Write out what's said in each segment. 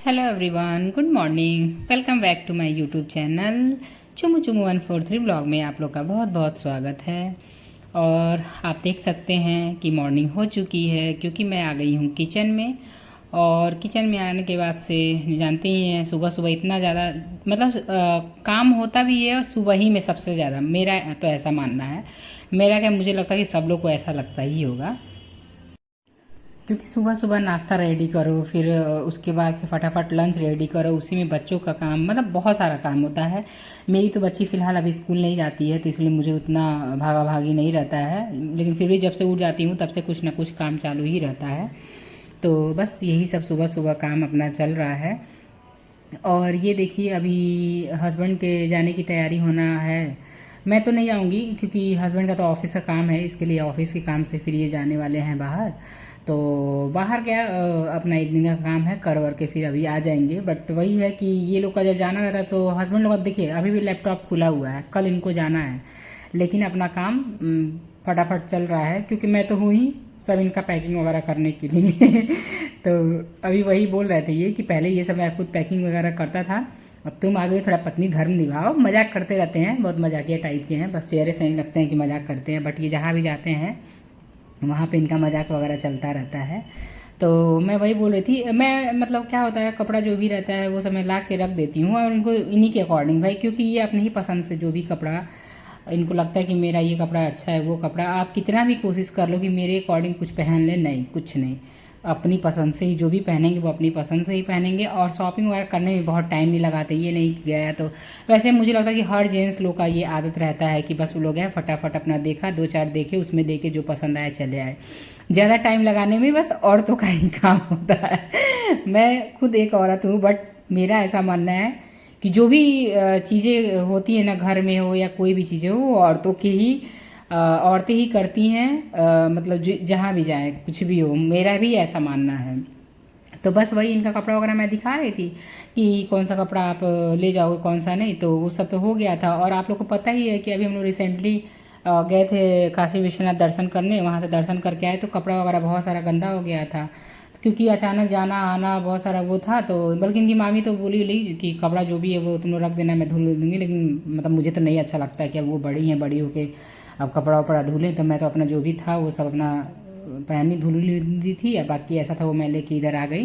Hello everyone, good morning. Welcome back to my YouTube channel चुमू चुमू 143 blog में आप लोग का बहुत बहुत स्वागत है। और आप देख सकते हैं कि मॉर्निंग हो चुकी है क्योंकि मैं आ गई हूँ किचन में। और किचन में आने के बाद से जानते ही हैं, सुबह सुबह इतना ज़्यादा मतलब काम होता भी है और सुबह ही में सबसे ज़्यादा, मेरा तो ऐसा मानना है। मेरा क्या, मुझे लगता है कि सब लोग को ऐसा लगता ही होगा क्योंकि सुबह सुबह नाश्ता रेडी करो, फिर उसके बाद से फटाफट लंच रेडी करो, उसी में बच्चों का काम, मतलब बहुत सारा काम होता है। मेरी तो बच्ची फ़िलहाल अभी स्कूल नहीं जाती है तो इसलिए मुझे उतना भागा भागी नहीं रहता है, लेकिन फिर भी जब से उठ जाती हूँ तब से कुछ ना कुछ काम चालू ही रहता है। तो बस यही सब सुबह सुबह काम अपना चल रहा है। और ये देखिए, अभी हस्बैंड के जाने की तैयारी होना है। मैं तो नहीं आऊँगी क्योंकि हस्बैंड का तो ऑफिस का काम है, इसके लिए ऑफिस के काम से फिर ये जाने वाले हैं बाहर। तो बाहर क्या, अपना एक दिन का काम है, कर वर के फिर अभी आ जाएंगे। बट वही है कि ये लोग का जब जाना रहता है तो हस्बैंड लोग का देखिए अभी भी लैपटॉप खुला हुआ है, कल इनको जाना है, लेकिन अपना काम फटाफट चल रहा है क्योंकि मैं तो हूँ ही सब इनका पैकिंग वगैरह करने के लिए। तो अभी वही बोल रहे थे ये कि पहले ये सब मैं खुद पैकिंग वगैरह करता था, अब तुम आ गए, थोड़ा पत्नी धर्म निभाओ। मजाक करते रहते हैं, बहुत मजाकिया टाइप के हैं, बस चेहरे से नहीं लगते हैं कि मजाक करते हैं, बट ये जहाँ भी जाते हैं वहाँ पे इनका मजाक वगैरह चलता रहता है। तो मैं वही बोल रही थी, मैं मतलब क्या होता है, कपड़ा जो भी रहता है वो सब मैं ला के रख देती हूँ और इनको इन्हीं के अकॉर्डिंग भाई, क्योंकि ये अपने ही पसंद से जो भी कपड़ा इनको लगता है कि मेरा ये कपड़ा अच्छा है, वो कपड़ा आप कितना भी कोशिश कर लो कि मेरे अकॉर्डिंग कुछ पहन ले, नहीं, कुछ नहीं। अपनी पसंद से ही जो भी पहनेंगे वो अपनी पसंद से ही पहनेंगे। और शॉपिंग वगैरह करने में बहुत टाइम नहीं लगाते, ये नहीं कि गया तो वैसे मुझे लगता है कि हर जेंट्स लोग का ये आदत रहता है कि बस वो लोग हैं फटाफट अपना देखा, दो चार देखे, उसमें देखे जो पसंद आया चले आए। ज़्यादा टाइम लगाने में बस औरतों का ही काम होता है। मैं खुद एक औरत हूँ, बट मेरा ऐसा मानना है कि जो भी चीज़ें होती हैं ना, घर में हो या कोई भी चीज़ें हो, वो औरतों की ही औरतें ही करती हैं। मतलब जहाँ भी जाएँ कुछ भी हो, मेरा भी ऐसा मानना है। तो बस वही इनका कपड़ा वगैरह मैं दिखा रही थी कि कौन सा कपड़ा आप ले जाओगे, कौन सा नहीं, तो वो सब तो हो गया था। और आप लोग को पता ही है कि अभी हम लोग रिसेंटली गए थे काशी विश्वनाथ दर्शन करने, वहाँ से दर्शन करके आए तो कपड़ा वगैरह बहुत सारा गंदा हो गया था क्योंकि अचानक जाना आना बहुत सारा वो था। तो बल्कि इनकी मामी तो बोली ली कि कपड़ा जो भी है वो तुम लोग रख देना, मैं धुल दूँगी, लेकिन मतलब मुझे तो नहीं अच्छा लगता कि अब वो बड़ी हैं, बड़ी होके अब कपड़ा वपड़ा धुलें, तो मैं तो अपना जो भी था वो सब अपना पहनी धुल ली थी, और बाकी ऐसा था वो मैं लेके इधर आ गई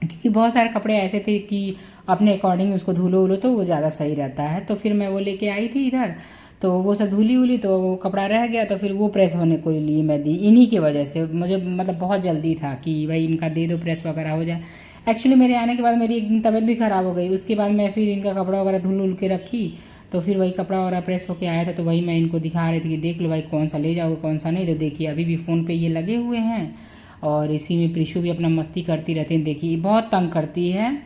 क्योंकि बहुत सारे कपड़े ऐसे थे कि अपने अकॉर्डिंग उसको धुलो उलो तो वो ज़्यादा सही रहता है। तो फिर मैं वो लेके आई थी इधर, तो वो सब धुली उली तो वो कपड़ा रह गया, तो फिर वो प्रेस होने को लिए मैं दी, इन्हीं की वजह से मुझे मतलब बहुत जल्दी था कि भाई इनका दे दो, प्रेस वगैरह हो जाए। एक्चुअली मेरे आने के बाद मेरी एक दिन तबीयत भी ख़राब हो गई, उसके बाद मैं फिर इनका कपड़ा वगैरह धुल उल के रखी, तो फिर वही कपड़ा वगैरह प्रेस होके आया था, तो वही मैं इनको दिखा रही थी कि देख लो भाई कौन सा ले जाओगे कौन सा नहीं। तो देखिए अभी भी फ़ोन पे ये लगे हुए हैं और इसी में प्रीशु भी अपना मस्ती करती रहती है। देखिए बहुत तंग करती है,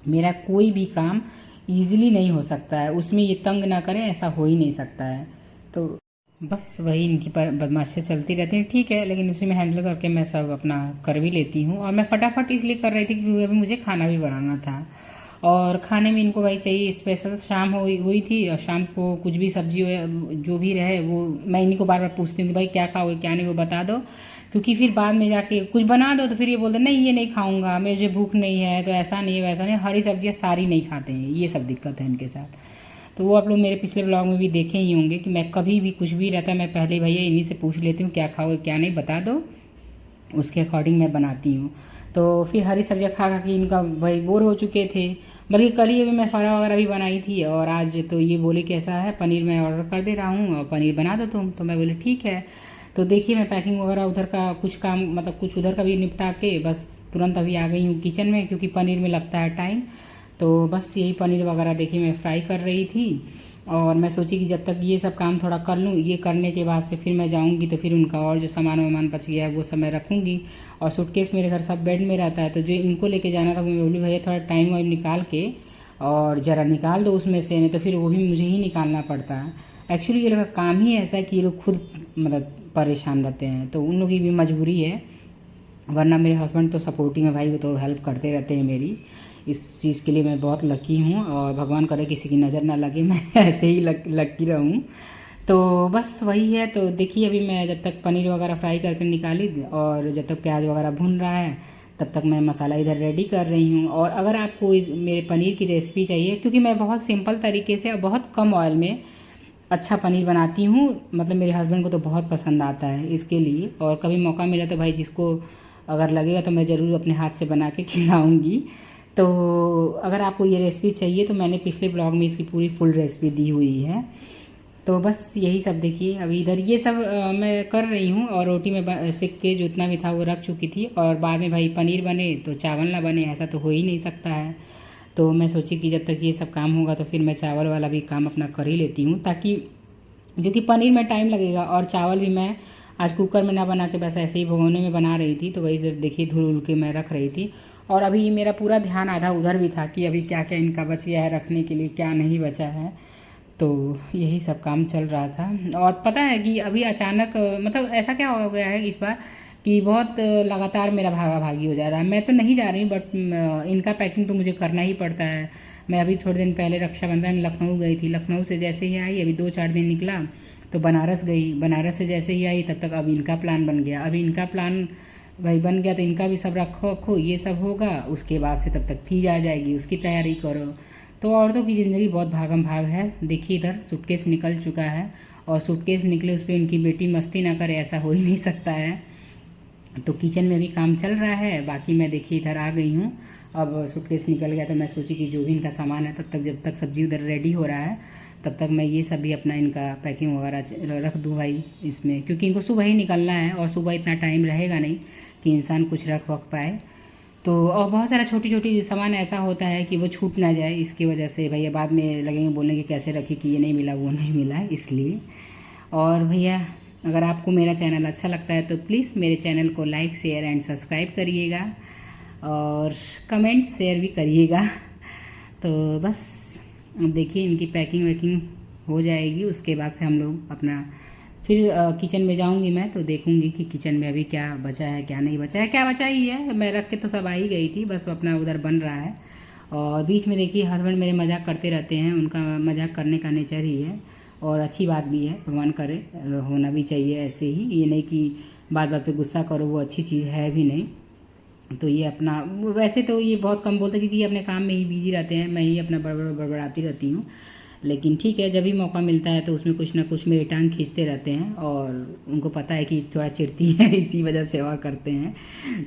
मेरा कोई भी काम ईज़िली नहीं हो सकता है, उसमें ये तंग ना करें ऐसा हो ही नहीं सकता है। तो बस वही इनकी पर बदमाशियाँ चलती रहती हैं, ठीक है, लेकिन उसी में हैंडल करके मैं सब अपना कर भी लेती हूँ। और मैं फटाफट इसलिए कर रही थी क्योंकि अभी मुझे खाना भी बनाना था और खाने में इनको भाई चाहिए स्पेशल। शाम हुई हुई थी और शाम को कुछ भी सब्जी हो जो भी रहे वो मैं इन्हीं को बार बार पूछती हूँ कि भाई क्या खाओगे क्या नहीं, वो बता दो, क्योंकि फिर बाद में जाके कुछ बना दो तो फिर ये बोलते नहीं ये नहीं खाऊंगा, मुझे भूख नहीं है, तो ऐसा नहीं है वैसा नहीं, हरी सब्जियाँ सारी नहीं खाते हैं, ये सब दिक्कत है इनके साथ। तो वो आप लोग मेरे पिछले ब्लॉग में भी देखे ही होंगे कि मैं कभी भी कुछ भी रहता है मैं पहले भैया इन्हीं से पूछ लेती हूँ क्या खाओगे क्या नहीं, बता दो, उसके अकॉर्डिंग मैं बनाती हूँ। तो फिर हरी सब्जियाँ खा खा के इनका भाई बोर हो चुके थे। बल्कि कल ही अभी मैं फरा वगैरह भी बनाई थी और आज तो ये बोले कि ऐसा है पनीर मैं ऑर्डर कर दे रहा हूँ और पनीर बना दो तुम, तो मैं बोली ठीक है। तो देखिए मैं पैकिंग वगैरह उधर का कुछ काम मतलब कुछ उधर का भी निपटा के बस तुरंत अभी आ गई हूँ किचन में क्योंकि पनीर में लगता है टाइम। तो बस यही पनीर वगैरह देखिए मैं फ्राई कर रही थी और मैं सोची कि जब तक ये सब काम थोड़ा कर लूँ, ये करने के बाद से फिर मैं जाऊँगी तो फिर उनका और जो सामान वामान बच गया है वो सब मैं रखूँगी। और सूटकेस मेरे घर सब बेड में रहता है, तो जो इनको लेके जाना था वो मैं बोली भैया थोड़ा टाइम वाइम निकाल के और ज़रा निकाल दो उसमें से, नहीं तो फिर वो भी मुझे ही निकालना पड़ता है। एक्चुअली ये लोग का काम ही ऐसा है कि ये लोग खुद मतलब परेशान रहते हैं, तो उन लोगों की भी मजबूरी है, वरना मेरे हस्बैंड तो सपोर्टिंग है भाई, वो तो हेल्प करते रहते हैं मेरी। इस चीज़ के लिए मैं बहुत लकी हूँ और भगवान करे किसी की नज़र ना लगे, मैं ऐसे ही लकी रहूँ। तो बस वही है। तो देखिए अभी मैं जब तक पनीर वगैरह फ्राई करके निकाली और जब तक प्याज वगैरह भून रहा है तब तक मैं मसाला इधर रेडी कर रही हूँ। और अगर आपको मेरे पनीर की रेसिपी चाहिए, क्योंकि मैं बहुत सिंपल तरीके से और बहुत कम ऑयल में अच्छा पनीर बनाती हूँ, मतलब मेरे हस्बैंड को तो बहुत पसंद आता है इसके लिए। और कभी मौका मिला तो भाई जिसको अगर लगेगा तो मैं ज़रूर अपने हाथ से बना के खिलाऊँगी। तो अगर आपको ये रेसिपी चाहिए तो मैंने पिछले ब्लॉग में इसकी पूरी फुल रेसिपी दी हुई है। तो बस यही सब देखिए, अभी इधर ये सब मैं कर रही हूँ। और रोटी में सेक के जो इतना भी था वो रख चुकी थी। और बाद में भाई पनीर बने तो चावल ना बने, ऐसा तो हो ही नहीं सकता है। तो मैं सोची कि जब तक ये सब काम होगा तो फिर मैं चावल वाला भी काम अपना कर ही लेती हूँ, ताकि क्योंकि पनीर में टाइम लगेगा। और चावल भी मैं आज कुकर में ना बना के बस ऐसे ही भगोने में बना रही थी, तो वही जब देखिए धुल उल के मैं रख रही थी। और अभी मेरा पूरा ध्यान आधा उधर भी था कि अभी क्या क्या इनका बच गया है रखने के लिए, क्या नहीं बचा है। तो यही सब काम चल रहा था। और पता है कि अभी अचानक मतलब ऐसा क्या हो गया है इस बार कि बहुत लगातार मेरा भागा भागी हो जा रहा है। मैं तो नहीं जा रही, बट इनका पैकिंग तो मुझे करना ही पड़ता है। मैं अभी थोड़े दिन पहले रक्षाबंधन में लखनऊ गई थी, लखनऊ से जैसे ही आई अभी 2-4 दिन निकला तो बनारस गई, बनारस से जैसे ही आई तब तक अब इनका प्लान बन गया। अभी इनका प्लान भाई बन गया तो इनका भी सब रखो रखो, ये सब होगा, उसके बाद से तब तक फीज आ जाएगी, उसकी तैयारी करो। तो औरतों की ज़िंदगी बहुत भागम भाग है। देखिए इधर सूटकेस निकल चुका है, और सूटकेस निकले उस पर उनकी बेटी मस्ती ना करे, ऐसा हो ही नहीं सकता है। तो किचन में भी काम चल रहा है, बाकी मैं देखिए इधर आ गई हूँ। अब सूटकेस निकल गया तो मैं सोची कि जो भी इनका सामान है तब तक जब तक सब्ज़ी उधर रेडी हो रहा है तब तक मैं ये सब भी अपना इनका पैकिंग वगैरह रख दूँ भाई इसमें, क्योंकि इनको सुबह ही निकलना है और सुबह इतना टाइम रहेगा नहीं कि इंसान कुछ रख वख पाए। तो और बहुत सारा छोटी छोटी सामान ऐसा होता है कि वो छूट ना जाए, इसकी वजह से भैया बाद में लगेंगे बोलने कि कैसे रखी कि ये नहीं मिला वो नहीं मिला है, इसलिए। और भैया अगर आपको मेरा चैनल अच्छा लगता है तो प्लीज़ मेरे चैनल को लाइक शेयर एंड सब्सक्राइब करिएगा, और कमेंट शेयर भी करिएगा। तो बस अब देखिए इनकी पैकिंग वैकिंग हो जाएगी, उसके बाद से हम लोग अपना फिर किचन में जाऊंगी मैं, तो देखूंगी कि किचन में अभी क्या बचा है क्या नहीं बचा है। क्या बचा ही है, मैं रख के तो सब आ ही गई थी, बस अपना उधर बन रहा है। और बीच में देखिए हस्बैंड मेरे मजाक करते रहते हैं, उनका मजाक करने का नेचर ही है और अच्छी बात भी है, भगवान करे होना भी चाहिए ऐसे ही। ये नहीं कि बात बात पे गुस्सा करो, वो अच्छी चीज़ है भी नहीं। तो ये अपना वैसे तो ये बहुत कम बोलते क्योंकि ये अपने काम में ही बिजी रहते हैं, मैं ही अपना बड़बड़ाती रहती हूँ। लेकिन ठीक है, जब भी मौका मिलता है तो उसमें कुछ ना कुछ मेरी टांग खींचते रहते हैं, और उनको पता है कि थोड़ा चिढ़ती है इसी वजह से और करते हैं।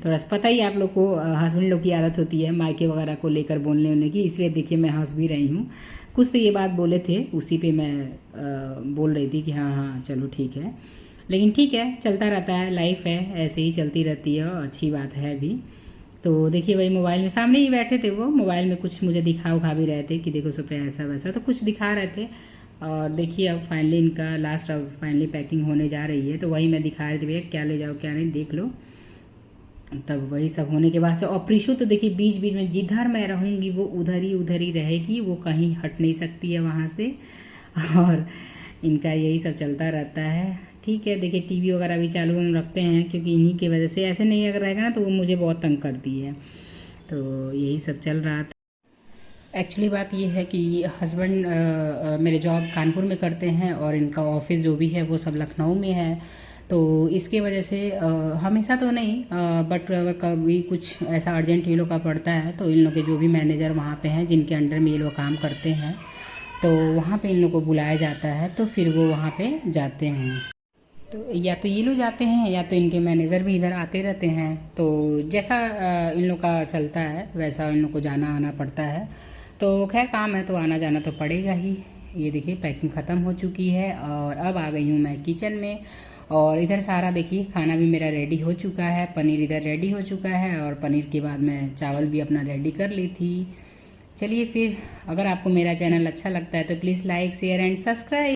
थोड़ा सा पता ही आप लोग को, हस्बैंड लोग की आदत होती है मायके वगैरह को लेकर बोलने उलने की, इसलिए देखिए मैं हंस भी रही हूँ। कुछ तो ये बात बोले थे उसी पे मैं बोल रही थी कि हाँ हाँ चलो ठीक है। लेकिन ठीक है, चलता रहता है, लाइफ है ऐसे ही चलती रहती है और अच्छी बात है भी। तो देखिए वही मोबाइल में सामने ही बैठे थे, वो मोबाइल में कुछ मुझे दिखा उखा भी रहे थे कि देखो सुप्रिया ऐसा वैसा, तो कुछ दिखा रहे थे। और देखिए अब फाइनली इनका लास्ट अब फाइनली पैकिंग होने जा रही है, तो वही मैं दिखा रही थी भैया क्या ले जाओ क्या नहीं देख लो। तब वही सब होने के बाद से, और प्रीशु तो देखिए बीच बीच में जिधर मैं रहूँगी वो उधर ही रहेगी, वो कहीं हट नहीं सकती है वहाँ से। और इनका यही सब चलता रहता है। ठीक है, देखिए टीवी वगैरह भी चालू हम रखते हैं क्योंकि इन्हीं की वजह से, ऐसे नहीं अगर रहेगा ना तो वो मुझे बहुत तंग करती है। तो यही सब चल रहा था। एक्चुअली बात ये है कि हस्बैंड मेरे जॉब कानपुर में करते हैं और इनका ऑफिस जो भी है वो सब लखनऊ में है। तो इसके वजह से हमेशा तो नहीं, बट अगर कभी कुछ ऐसा अर्जेंट ये लोग का पड़ता है तो इन लोग के जो भी मैनेजर वहाँ पे हैं जिनके अंडर में ये लोग काम करते हैं, तो वहाँ पे इन लोग को बुलाया जाता है, तो फिर वो वहाँ पे जाते हैं। तो या तो ये लोग जाते हैं या तो इनके मैनेजर भी इधर आते रहते हैं। तो जैसा इन लोग का चलता है वैसा इन लोग को जाना आना पड़ता है। तो खैर काम है तो आना जाना तो पड़ेगा ही। ये देखिए पैकिंग ख़त्म हो चुकी है और अब आ गई हूँ मैं किचन में। और इधर सारा देखिए खाना भी मेरा रेडी हो चुका है, पनीर इधर रेडी हो चुका है, और पनीर के बाद मैं चावल भी अपना रेडी कर ली थी। चलिए फिर, अगर आपको मेरा चैनल अच्छा लगता है तो please like share and subscribe.